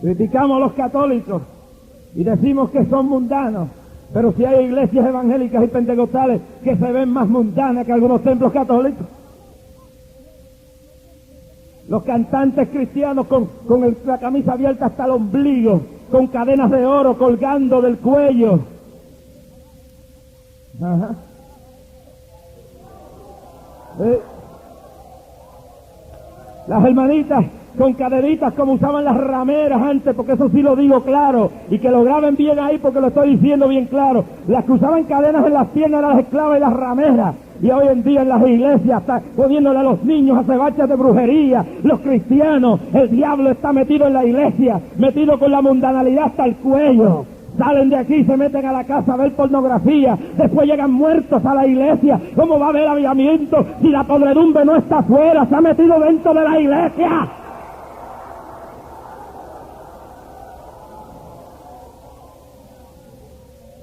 Criticamos a los católicos y decimos que son mundanos, pero si hay iglesias evangélicas y pentecostales que se ven más mundanas que algunos templos católicos. Los cantantes cristianos con la camisa abierta hasta el ombligo, con cadenas de oro colgando del cuello. Ajá. Las hermanitas con cadenitas como usaban las rameras antes, porque eso sí lo digo claro, y que lo graben bien ahí porque lo estoy diciendo bien claro. Las que usaban cadenas en las piernas eran las esclavas y las rameras, y hoy en día en las iglesias está poniéndole a los niños a cebachas de brujería. Los cristianos, el diablo está metido en la iglesia, metido con la mundanalidad hasta el cuello. Salen de aquí y se meten a la casa a ver pornografía, después llegan muertos a la iglesia. ¿Cómo va a haber avivamiento si la podredumbre no está afuera? Se ha metido dentro de la iglesia.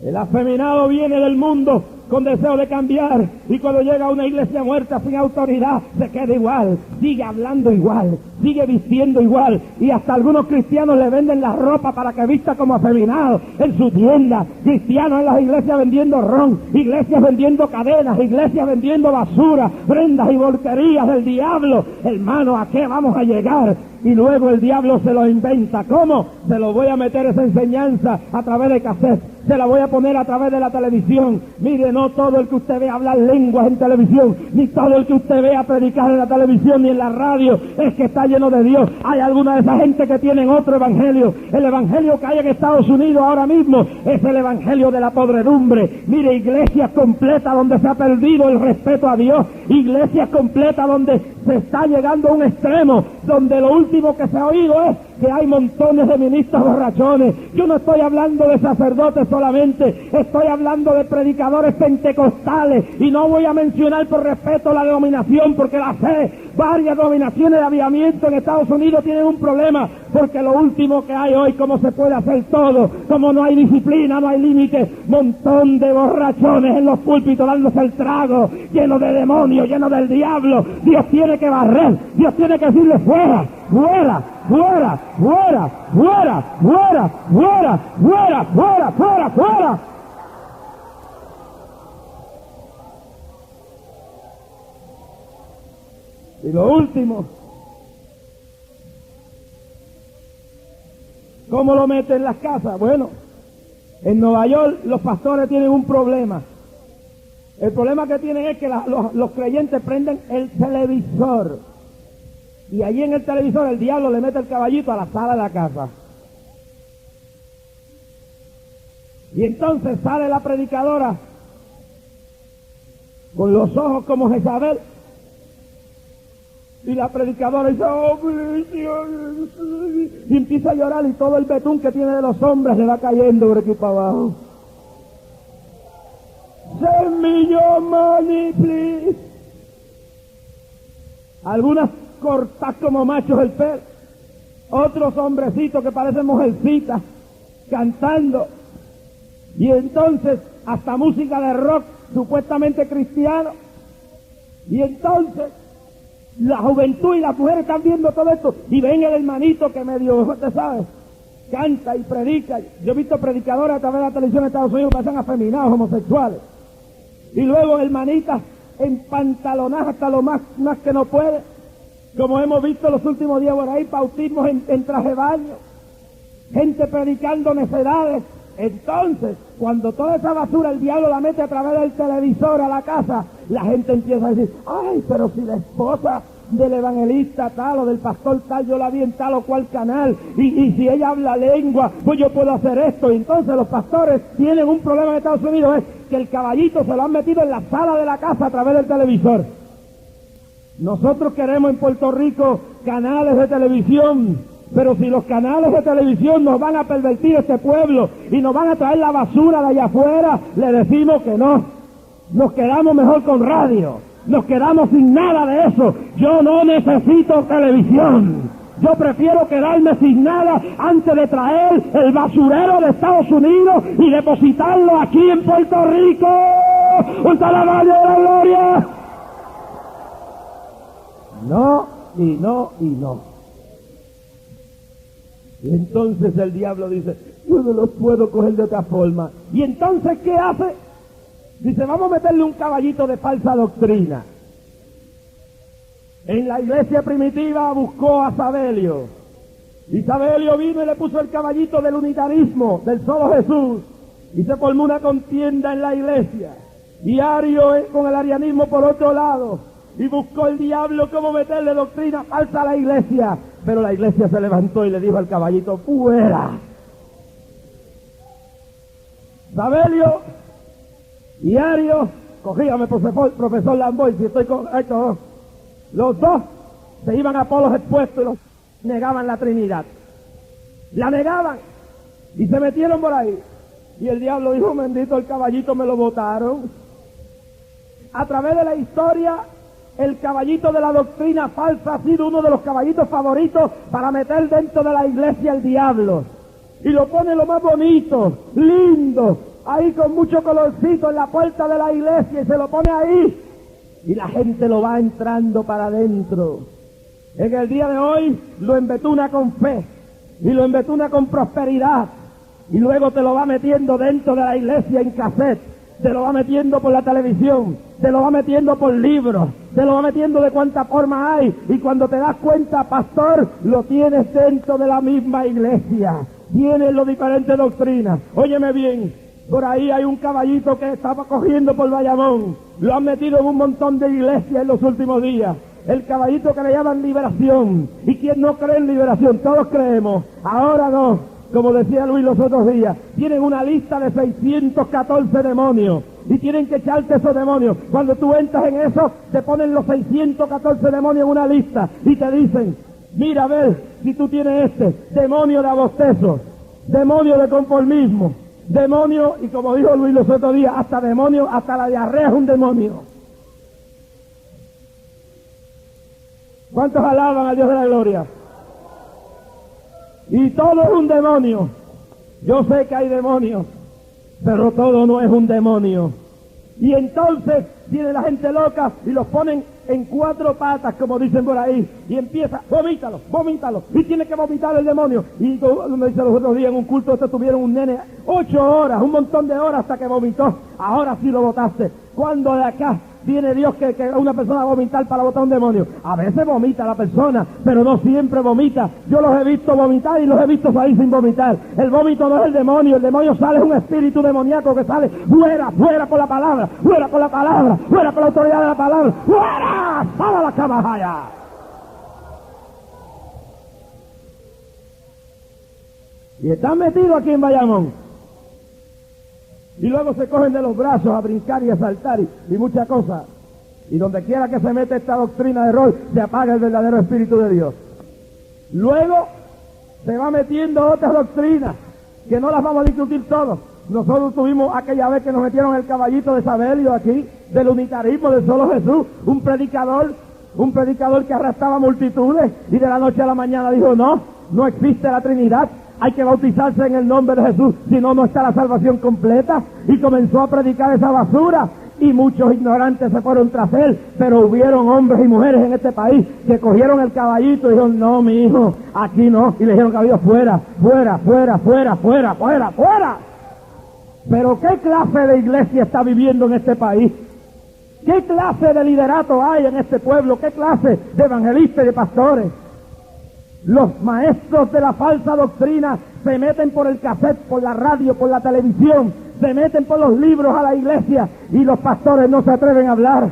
El afeminado viene del mundo con deseo de cambiar, y cuando llega a una iglesia muerta sin autoridad, se queda igual, sigue hablando igual, sigue vistiendo igual, y hasta algunos cristianos le venden la ropa para que vista como afeminado en su tienda. Cristianos en las iglesias vendiendo ron, iglesias vendiendo cadenas, iglesias vendiendo basura, prendas y volquerías del diablo. Hermano, ¿a qué vamos a llegar? Y luego el diablo se lo inventa. ¿Cómo? Se lo voy a meter esa enseñanza a través de cassette, se la voy a poner a través de la televisión. Mire, no todo el que usted ve hablar lenguas en televisión, ni todo el que usted ve a predicar en la televisión ni en la radio es que está lleno de Dios. Hay alguna de esa gente que tienen otro evangelio. El evangelio que hay en Estados Unidos ahora mismo es el evangelio de la podredumbre. Mire, iglesias completas donde se ha perdido el respeto a Dios, iglesias completas donde se está llegando a un extremo, donde lo último que se ha oído es que hay montones de ministros borrachones. Yo no estoy hablando de sacerdotes solamente, estoy hablando de predicadores pentecostales, y no voy a mencionar por respeto la denominación porque la sé. Varias denominaciones de avivamiento en Estados Unidos tienen un problema, porque lo último que hay hoy, como se puede hacer todo, como no hay disciplina, no hay límite, montón de borrachones en los púlpitos dándose el trago, lleno de demonios, lleno del diablo. Dios tiene que barrer, Dios tiene que decirle: fuera, fuera, fuera, fuera, fuera, fuera, fuera, fuera, fuera, fuera, fuera. Y lo último, ¿cómo lo meten en las casas? Bueno, en Nueva York los pastores tienen un problema. El problema que tienen es que los creyentes prenden el televisor, y allí en el televisor el diablo le mete el caballito a la sala de la casa. Y entonces sale la predicadora con los ojos como Jezabel, y la predicadora dice: oh, y empieza a llorar, y todo el betún que tiene de los hombres le va cayendo por aquí para abajo. me your money, please. Algunas cortas como machos el pelo, otros hombrecitos que parecen mujercitas cantando, y entonces hasta música de rock supuestamente cristiano, y entonces la juventud y las mujeres están viendo todo esto y ven el hermanito que medio, usted sabe, canta y predica. Yo he visto predicadores a través de la televisión de Estados Unidos que pasan afeminados, homosexuales, y luego hermanitas empantalonadas hasta lo más que no puede, como hemos visto los últimos días por ahí, bautismos en traje de baño, gente predicando necedades. Entonces, cuando toda esa basura el diablo la mete a través del televisor a la casa, la gente empieza a decir, ay, pero si la esposa del evangelista tal o del pastor tal, yo la vi en tal o cual canal, y si ella habla lengua, pues yo puedo hacer esto. Y entonces los pastores tienen un problema en Estados Unidos, es que el caballito se lo han metido en la sala de la casa a través del televisor. Nosotros queremos en Puerto Rico canales de televisión, pero si los canales de televisión nos van a pervertir este pueblo y nos van a traer la basura de allá afuera, le decimos que no. Nos quedamos mejor con radio, nos quedamos sin nada de eso. Yo no necesito televisión. Yo prefiero quedarme sin nada antes de traer el basurero de Estados Unidos y depositarlo aquí en Puerto Rico. ¡Un salario de la gloria! No, y no, y no. Y entonces el diablo dice, yo no los puedo coger de otra forma. Y entonces, ¿qué hace? Dice, vamos a meterle un caballito de falsa doctrina. En la iglesia primitiva buscó a Sabelio. Y Sabelio vino y le puso el caballito del unitarismo, del solo Jesús. Y se formó una contienda en la iglesia. Y Ario con el arianismo por otro lado. Y buscó el diablo cómo meterle doctrina falsa a la iglesia. Pero la iglesia se levantó y le dijo al caballito, ¡fuera! Sabelio y Ario, corrígame profesor Lamboy, si estoy correcto, los dos se iban a polos expuestos y los negaban la Trinidad. La negaban y se metieron por ahí. Y el diablo dijo, bendito, el caballito me lo botaron. A través de la historia, el caballito de la doctrina falsa ha sido uno de los caballitos favoritos para meter dentro de la iglesia el diablo. Y lo pone lo más bonito, lindo, ahí con mucho colorcito en la puerta de la iglesia y se lo pone ahí. Y la gente lo va entrando para adentro. En el día de hoy lo embetuna con fe y lo embetuna con prosperidad. Y luego te lo va metiendo dentro de la iglesia en cassette. Te lo va metiendo por la televisión, te lo va metiendo por libros, te lo va metiendo de cuánta forma hay, y cuando te das cuenta, pastor, lo tienes dentro de la misma iglesia, tienes las diferentes doctrinas. Óyeme bien, por ahí hay un caballito que estaba cogiendo por Bayamón, lo han metido en un montón de iglesias en los últimos días, el caballito que le llaman liberación. ¿Y quién no cree en liberación? Todos creemos, ahora no. Como decía Luis los otros días, tienen una lista de 614 demonios y tienen que echarte esos demonios. Cuando tú entras en eso, te ponen los 614 demonios en una lista y te dicen, mira a ver si tú tienes demonio de abostezo, demonio de conformismo, demonio, y como dijo Luis los otros días, hasta demonio, hasta la diarrea es un demonio. ¿Cuántos alaban al Dios de la gloria? Y todo es un demonio. Yo sé que hay demonios, pero todo no es un demonio. Y entonces viene la gente loca y los ponen en 4 patas, como dicen por ahí, y empieza, vomítalo, vomítalo, y tiene que vomitar el demonio. Y me dice los otros días en un culto, tuvieron un nene 8 horas, un montón de horas hasta que vomitó. Ahora sí lo botaste. Cuando de acá viene Dios que una persona va a vomitar para botar un demonio? A veces vomita la persona, pero no siempre vomita. Yo los he visto vomitar y los he visto salir sin vomitar. El vómito no es el demonio sale, es un espíritu demoníaco que sale fuera, fuera por la palabra, fuera por la palabra, fuera por la autoridad de la palabra, fuera, sale la cabajaya. Y están metidos aquí en Bayamón. Y luego se cogen de los brazos a brincar y a saltar y muchas cosas. Y donde quiera que se mete esta doctrina de error, se apaga el verdadero Espíritu de Dios. Luego se va metiendo otras doctrinas, que no las vamos a discutir todos. Nosotros tuvimos aquella vez que nos metieron el caballito de Sabelio aquí, del unitarismo, del solo Jesús, un predicador que arrastraba multitudes y de la noche a la mañana dijo, no existe la Trinidad, hay que bautizarse en el nombre de Jesús, si no, no está la salvación completa, y comenzó a predicar esa basura, y muchos ignorantes se fueron tras él, pero hubieron hombres y mujeres en este país que cogieron el caballito y dijeron, no, mi hijo, aquí no, y le dijeron, caballito, fuera. Pero ¿qué clase de iglesia está viviendo en este país? ¿Qué clase de liderato hay en este pueblo? ¿Qué clase de evangelistas y de pastores? Los maestros de la falsa doctrina se meten por el cassette, por la radio, por la televisión, se meten por los libros a la iglesia y los pastores no se atreven a hablar.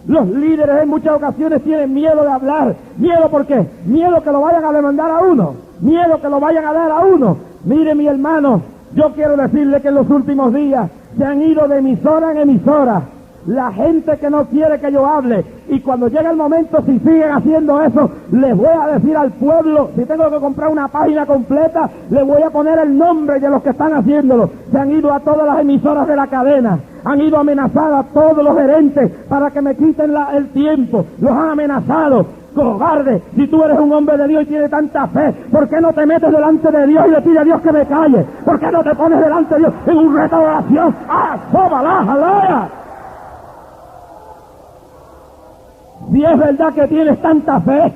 Los líderes en muchas ocasiones tienen miedo de hablar. ¿Miedo por qué? Miedo que lo vayan a demandar a uno. Miedo que lo vayan a dar a uno. Mire, mi hermano, yo quiero decirle que en los últimos días se han ido de emisora en emisora la gente que no quiere que yo hable, y cuando llegue el momento, si siguen haciendo eso, les voy a decir al pueblo, si tengo que comprar una página completa, les voy a poner el nombre de los que están haciéndolo. Se han ido a todas las emisoras de la cadena, han ido a amenazar a todos los gerentes para que me quiten el tiempo, los han amenazado. Cobarde, si tú eres un hombre de Dios y tienes tanta fe, ¿por qué no te metes delante de Dios y le pides a Dios que me calle? ¿Por qué no te pones delante de Dios en un reto de oración? ¡Ah, sóbala, jalaya! Si es verdad que tienes tanta fe,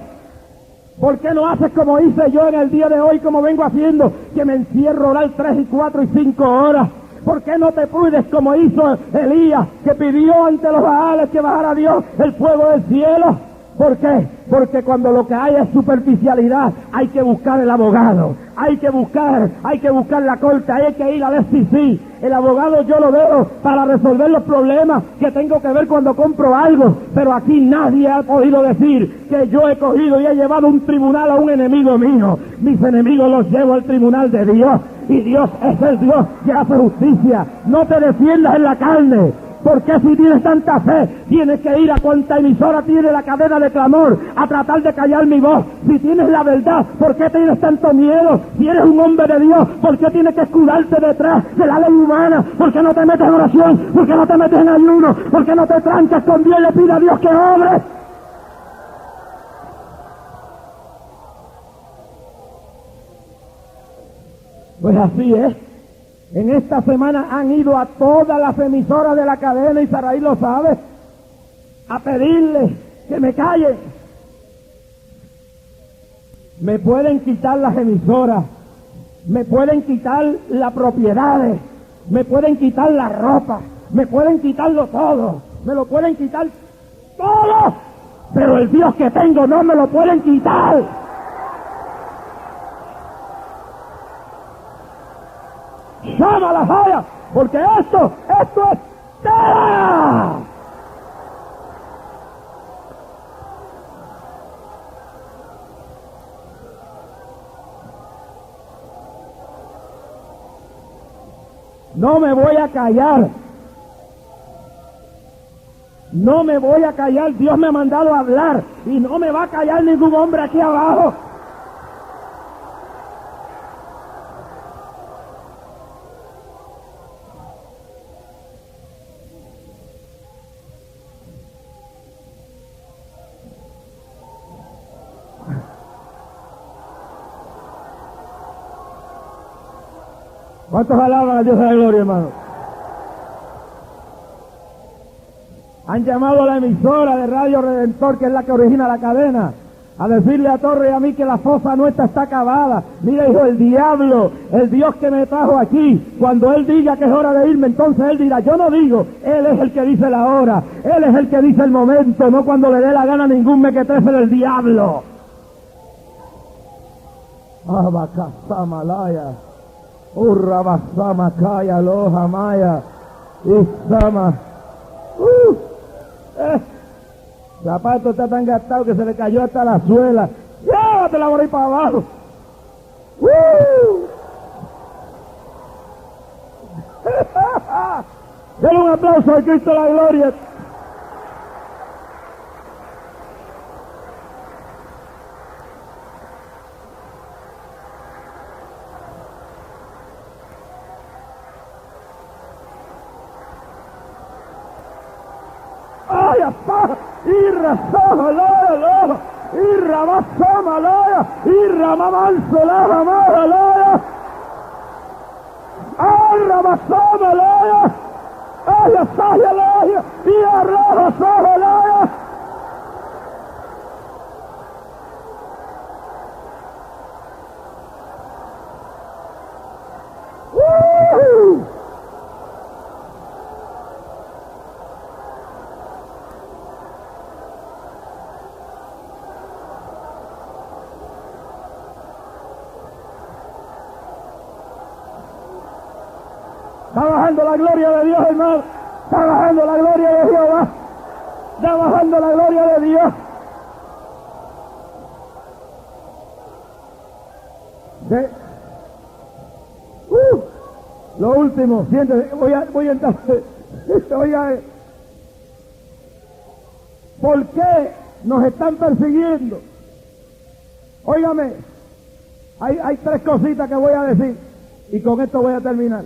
¿por qué no haces como hice yo en el día de hoy, como vengo haciendo, que me encierro a orar 3 y 4 y 5 horas? ¿Por qué no te pudes como hizo Elías, que pidió ante los Baales que bajara Dios el fuego del cielo? ¿Por qué? Porque cuando lo que hay es superficialidad, hay que buscar el abogado, hay que buscar la corte, hay que ir al FCC. El abogado yo lo veo para resolver los problemas que tengo que ver cuando compro algo, pero aquí nadie ha podido decir que yo he cogido y he llevado un tribunal a un enemigo mío. Mis enemigos los llevo al tribunal de Dios, y Dios es el Dios que hace justicia. No te defiendas en la carne. Porque si tienes tanta fe, tienes que ir a cuanta emisora tiene la cadena de clamor a tratar de callar mi voz. Si tienes la verdad, ¿por qué tienes tanto miedo? Si eres un hombre de Dios, ¿por qué tienes que escudarte detrás de la ley humana? ¿Por qué no te metes en oración? ¿Por qué no te metes en ayuno? ¿Por qué no te trancas con Dios y le pides a Dios que obre? Pues así es. En esta semana han ido a todas las emisoras de la cadena, y Saraí lo sabe, a pedirle que me callen. Me pueden quitar las emisoras, me pueden quitar las propiedades, me pueden quitar la ropa, me pueden quitarlo todo, me lo pueden quitar todo, pero el Dios que tengo no me lo pueden quitar. Llama la falla, porque esto es tela. No me voy a callar. No me voy a callar. Dios me ha mandado a hablar y no me va a callar ningún hombre aquí abajo. ¿Cuántos alaban a Dios de la gloria, hermano? Han llamado a la emisora de Radio Redentor, que es la que origina la cadena, a decirle a Torre y a mí que la fosa nuestra está acabada. Mira, hijo, el diablo, el Dios que me trajo aquí, cuando Él diga que es hora de irme, entonces Él dirá, yo no digo, Él es el que dice la hora, Él es el que dice el momento, no cuando le dé la gana ningún mequetrefe del diablo. Abacasamalaya. Urrabasama kaya loja maya isama. El zapato está tan gastado que se le cayó hasta la suela. Llévatela por ahí para abajo. Denle un aplauso al Cristo de la gloria. Malaya, Irra Samalaya, Irra Masamalaya, Irra Mamansolaya, Malaya, Arra Masamalaya, Aya Sahalaya, Irra Sahalaya. Está bajando la gloria de Dios, hermano. Está bajando la gloria de Jehová. Está bajando la gloria de Dios. Lo último, siéntese, voy a entrar. Oiga, ¿por qué nos están persiguiendo? Óigame, hay tres cositas que voy a decir y con esto voy a terminar.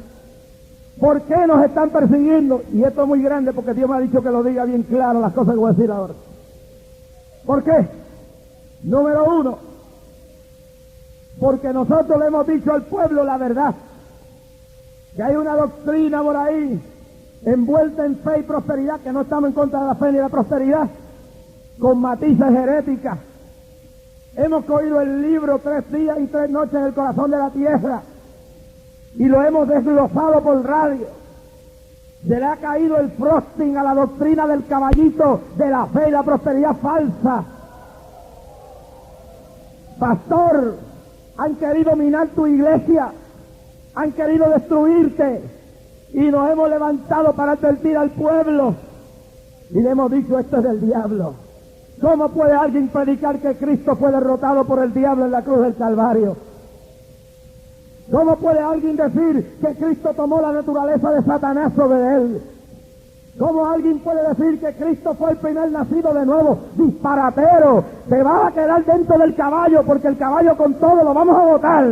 ¿Por qué nos están persiguiendo? Y esto es muy grande porque Dios me ha dicho que lo diga bien claro las cosas que voy a decir ahora. ¿Por qué? Número uno, porque nosotros le hemos dicho al pueblo la verdad. Que hay una doctrina por ahí envuelta en fe y prosperidad, que no estamos en contra de la fe ni de la prosperidad, con matices heréticas. Hemos cogido el libro 3 días y 3 noches en el corazón de la tierra y lo hemos desglosado por radio. Se le ha caído el frosting a la doctrina del caballito de la fe y la prosperidad falsa. Pastor, han querido minar tu iglesia, han querido destruirte y nos hemos levantado para advertir al pueblo y le hemos dicho: esto es del diablo. ¿Cómo puede alguien predicar que Cristo fue derrotado por el diablo en la cruz del Calvario? ¿Cómo puede alguien decir que Cristo tomó la naturaleza de Satanás sobre él? ¿Cómo alguien puede decir que Cristo fue el primer nacido de nuevo? Disparatero, te vas a quedar dentro del caballo porque el caballo con todo lo vamos a botar.